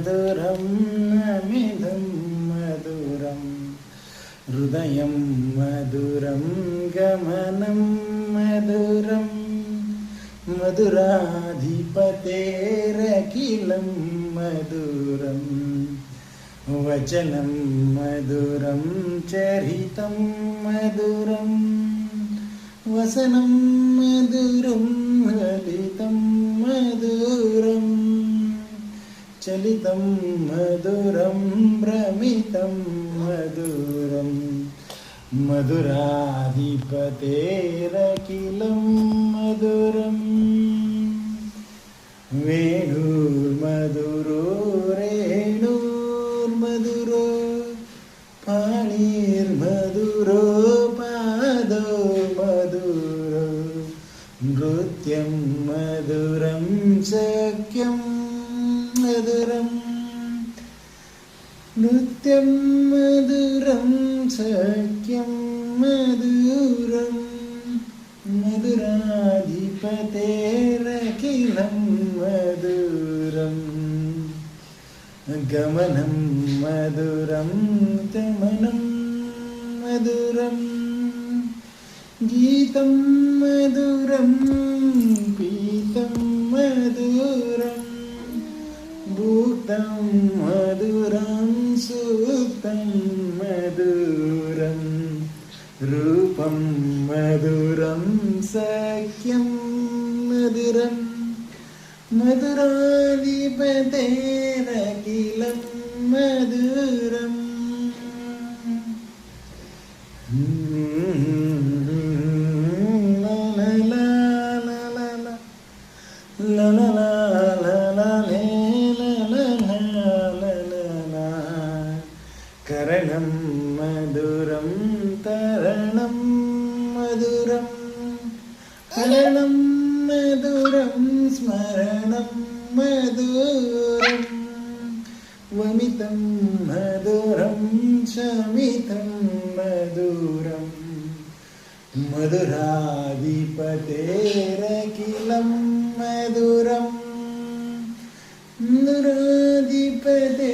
మధురం అమిదం మధురం హృదయం మధురం గమనం మధురం మధురాధిపతేరఖిలం మధురం వచనం మధురం చరితం మధురం వసనం మధురం లలితం మధురం చలితం మధురం భ్రమితం మధురం మధురాధిపతేరఖిలం మధురం వేణుర్మధురో రేణుర్మధురో పాణిర్మధురో పాదో మధురో నృత్యం మధురం సఖ్యం మధురం నృత్యం మధురం సఖ్యం మధురం మధురాధిపతేరఖిలం మధురం గమనం మధురం గమనం మధురం గీతం మధురం పీతం మధురం భూతం మధురం సూక్తం మధురం రూపం మధురం సఖ్యం మధురం మధురాధిపతేరఖిలం మధురం కరణం మధురం తరణం మధురం హరణం మధురం స్మరణం మధురం వమితం మధురం శమితం మధురం మధురాధిపతేరఖిలం మధురం మధురాధిపతే